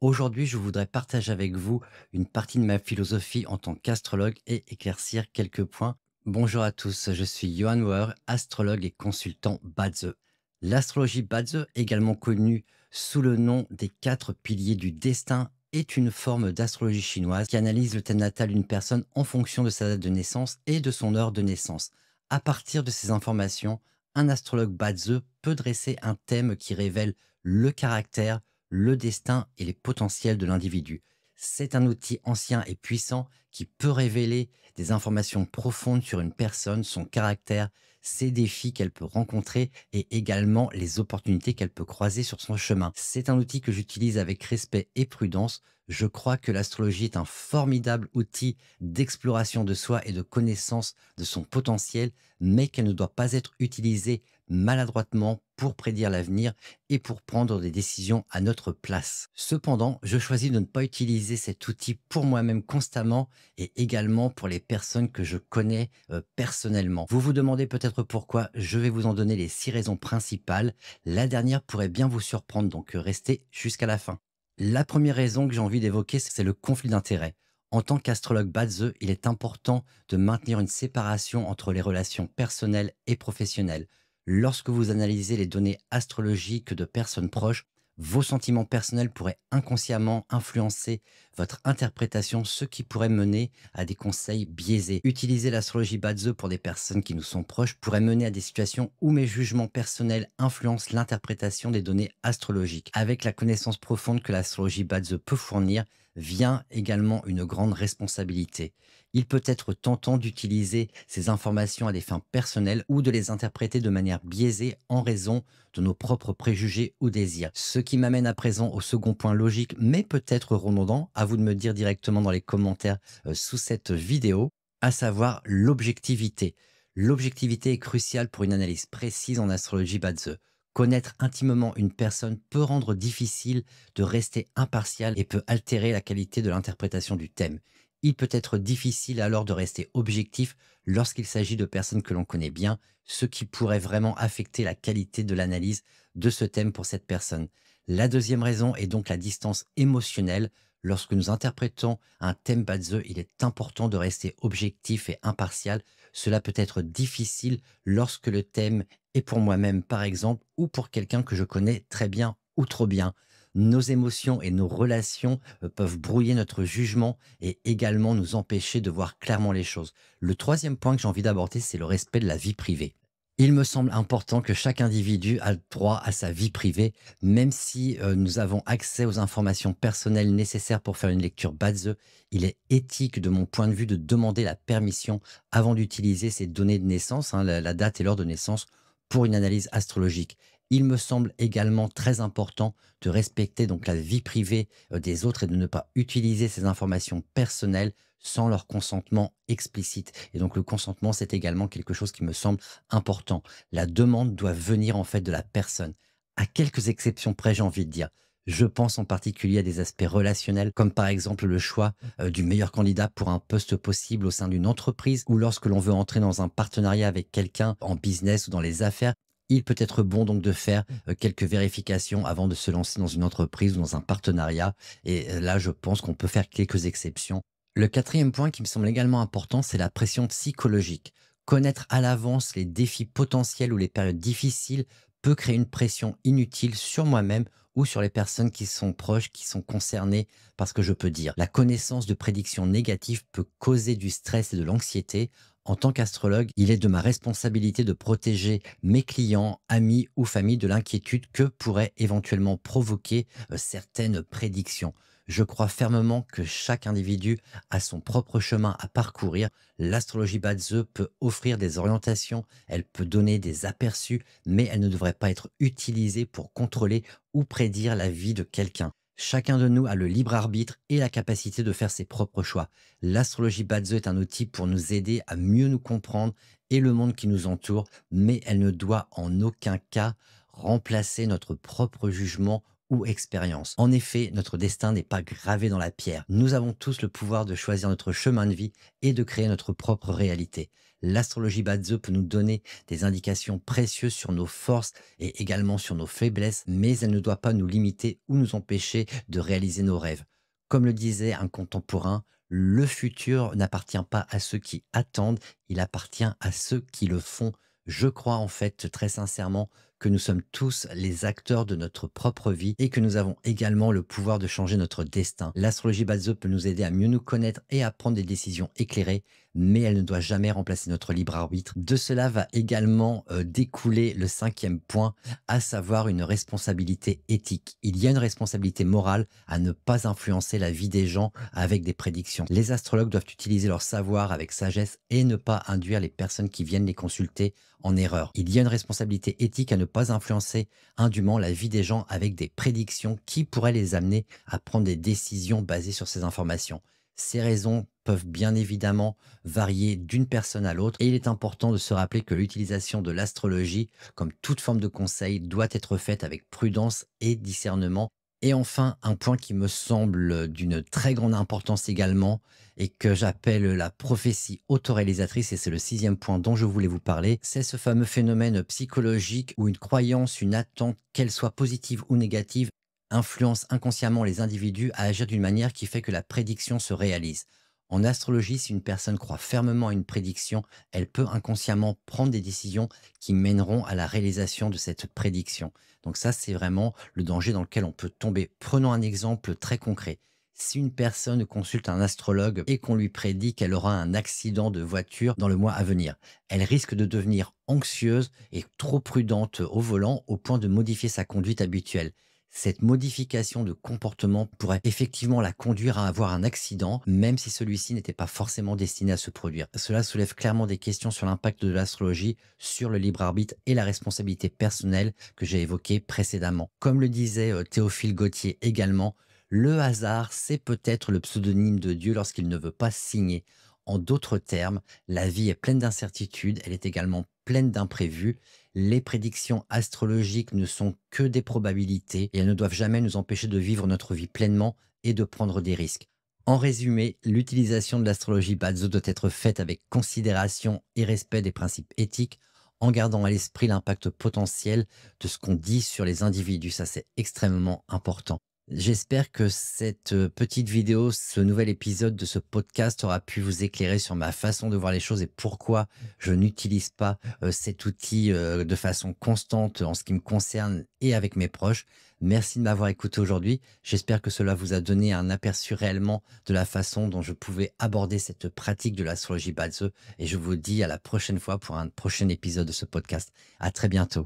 Aujourd'hui, je voudrais partager avec vous une partie de ma philosophie en tant qu'astrologue et éclaircir quelques points. Bonjour à tous, je suis Johan Bauer, astrologue et consultant Badze. L'astrologie Badze, également connue sous le nom des quatre piliers du destin, est une forme d'astrologie chinoise qui analyse le thème natal d'une personne en fonction de sa date de naissance et de son heure de naissance. À partir de ces informations, un astrologue Badze peut dresser un thème qui révèle le caractère, le destin et les potentiels de l'individu. C'est un outil ancien et puissant qui peut révéler des informations profondes sur une personne, son caractère, ses défis qu'elle peut rencontrer et également les opportunités qu'elle peut croiser sur son chemin. C'est un outil que j'utilise avec respect et prudence. Je crois que l'astrologie est un formidable outil d'exploration de soi et de connaissance de son potentiel, mais qu'elle ne doit pas être utilisée maladroitement pour prédire l'avenir et pour prendre des décisions à notre place. Cependant, je choisis de ne pas utiliser cet outil pour moi-même constamment et également pour les personnes que je connais personnellement. Vous vous demandez peut-être pourquoi, je vais vous en donner les 6 raisons principales. La dernière pourrait bien vous surprendre, donc restez jusqu'à la fin. La première raison que j'ai envie d'évoquer, c'est le conflit d'intérêts. En tant qu'astrologue Badze, il est important de maintenir une séparation entre les relations personnelles et professionnelles. Lorsque vous analysez les données astrologiques de personnes proches, vos sentiments personnels pourraient inconsciemment influencer votre interprétation, ce qui pourrait mener à des conseils biaisés. Utiliser l'astrologie Badze pour des personnes qui nous sont proches pourrait mener à des situations où mes jugements personnels influencent l'interprétation des données astrologiques. Avec la connaissance profonde que l'astrologie Badze peut fournir, vient également une grande responsabilité. Il peut être tentant d'utiliser ces informations à des fins personnelles ou de les interpréter de manière biaisée en raison de nos propres préjugés ou désirs. Ce qui m'amène à présent au second point logique, mais peut-être redondant, à vous de me dire directement dans les commentaires sous cette vidéo, à savoir l'objectivité. L'objectivité est cruciale pour une analyse précise en astrologie Badze. Connaître intimement une personne peut rendre difficile de rester impartial et peut altérer la qualité de l'interprétation du thème. Il peut être difficile alors de rester objectif lorsqu'il s'agit de personnes que l'on connaît bien, ce qui pourrait vraiment affecter la qualité de l'analyse de ce thème pour cette personne. La deuxième raison est donc la distance émotionnelle. Lorsque nous interprétons un thème Badze, il est important de rester objectif et impartial. Cela peut être difficile lorsque le thème est pour moi-même, par exemple, ou pour quelqu'un que je connais très bien ou trop bien. Nos émotions et nos relations peuvent brouiller notre jugement et également nous empêcher de voir clairement les choses. Le troisième point que j'ai envie d'aborder, c'est le respect de la vie privée. Il me semble important que chaque individu a le droit à sa vie privée, même si nous avons accès aux informations personnelles nécessaires pour faire une lecture Badze. Il est éthique, de mon point de vue, de demander la permission avant d'utiliser ces données de naissance, hein, la date et l'heure de naissance, pour une analyse astrologique. Il me semble également très important de respecter donc la vie privée des autres et de ne pas utiliser ces informations personnelles sans leur consentement explicite. Et donc le consentement, c'est également quelque chose qui me semble important. La demande doit venir en fait de la personne. À quelques exceptions près, j'ai envie de dire. Je pense en particulier à des aspects relationnels, comme par exemple le choix du meilleur candidat pour un poste possible au sein d'une entreprise, ou lorsque l'on veut entrer dans un partenariat avec quelqu'un en business ou dans les affaires. Il peut être bon donc de faire quelques vérifications avant de se lancer dans une entreprise ou dans un partenariat. Et là, je pense qu'on peut faire quelques exceptions. Le quatrième point qui me semble également important, c'est la pression psychologique. Connaître à l'avance les défis potentiels ou les périodes difficiles peut créer une pression inutile sur moi-même ou sur les personnes qui sont proches, qui sont concernées par ce que je peux dire. La connaissance de prédictions négatives peut causer du stress et de l'anxiété. En tant qu'astrologue, il est de ma responsabilité de protéger mes clients, amis ou familles de l'inquiétude que pourraient éventuellement provoquer certaines prédictions. Je crois fermement que chaque individu a son propre chemin à parcourir. L'astrologie Badze peut offrir des orientations, elle peut donner des aperçus, mais elle ne devrait pas être utilisée pour contrôler ou prédire la vie de quelqu'un. Chacun de nous a le libre arbitre et la capacité de faire ses propres choix. L'astrologie Badze est un outil pour nous aider à mieux nous comprendre et le monde qui nous entoure, mais elle ne doit en aucun cas remplacer notre propre jugement ou expérience. En effet, notre destin n'est pas gravé dans la pierre. Nous avons tous le pouvoir de choisir notre chemin de vie et de créer notre propre réalité. L'astrologie Badzo peut nous donner des indications précieuses sur nos forces et également sur nos faiblesses, mais elle ne doit pas nous limiter ou nous empêcher de réaliser nos rêves. Comme le disait un contemporain, le futur n'appartient pas à ceux qui attendent, il appartient à ceux qui le font. Je crois en fait très sincèrement que nous sommes tous les acteurs de notre propre vie et que nous avons également le pouvoir de changer notre destin. L'astrologie Badzo peut nous aider à mieux nous connaître et à prendre des décisions éclairées, mais elle ne doit jamais remplacer notre libre arbitre. De cela va également découler le cinquième point, à savoir une responsabilité éthique. Il y a une responsabilité morale à ne pas influencer la vie des gens avec des prédictions. Les astrologues doivent utiliser leur savoir avec sagesse et ne pas induire les personnes qui viennent les consulter en erreur. Il y a une responsabilité éthique à ne pas influencer indûment la vie des gens avec des prédictions qui pourraient les amener à prendre des décisions basées sur ces informations. Ces raisons peuvent bien évidemment varier d'une personne à l'autre et il est important de se rappeler que l'utilisation de l'astrologie, comme toute forme de conseil, doit être faite avec prudence et discernement. Et enfin, un point qui me semble d'une très grande importance également et que j'appelle la prophétie autoréalisatrice, et c'est le sixième point dont je voulais vous parler, c'est ce fameux phénomène psychologique où une croyance, une attente, qu'elle soit positive ou négative, influence inconsciemment les individus à agir d'une manière qui fait que la prédiction se réalise. En astrologie, si une personne croit fermement à une prédiction, elle peut inconsciemment prendre des décisions qui mèneront à la réalisation de cette prédiction. Donc ça, c'est vraiment le danger dans lequel on peut tomber. Prenons un exemple très concret. Si une personne consulte un astrologue et qu'on lui prédit qu'elle aura un accident de voiture dans le mois à venir, elle risque de devenir anxieuse et trop prudente au volant au point de modifier sa conduite habituelle. Cette modification de comportement pourrait effectivement la conduire à avoir un accident, même si celui-ci n'était pas forcément destiné à se produire. Cela soulève clairement des questions sur l'impact de l'astrologie sur le libre arbitre et la responsabilité personnelle que j'ai évoquée précédemment. Comme le disait Théophile Gautier également, le hasard, c'est peut-être le pseudonyme de Dieu lorsqu'il ne veut pas signer. En d'autres termes, la vie est pleine d'incertitudes, elle est également pleine d'imprévus. Les prédictions astrologiques ne sont que des probabilités et elles ne doivent jamais nous empêcher de vivre notre vie pleinement et de prendre des risques. En résumé, l'utilisation de l'astrologie Badzo doit être faite avec considération et respect des principes éthiques, en gardant à l'esprit l'impact potentiel de ce qu'on dit sur les individus. Ça, c'est extrêmement important. J'espère que cette petite vidéo, ce nouvel épisode de ce podcast aura pu vous éclairer sur ma façon de voir les choses et pourquoi je n'utilise pas cet outil de façon constante en ce qui me concerne et avec mes proches. Merci de m'avoir écouté aujourd'hui. J'espère que cela vous a donné un aperçu réellement de la façon dont je pouvais aborder cette pratique de l'astrologie Badzo et je vous dis à la prochaine fois pour un prochain épisode de ce podcast. À très bientôt.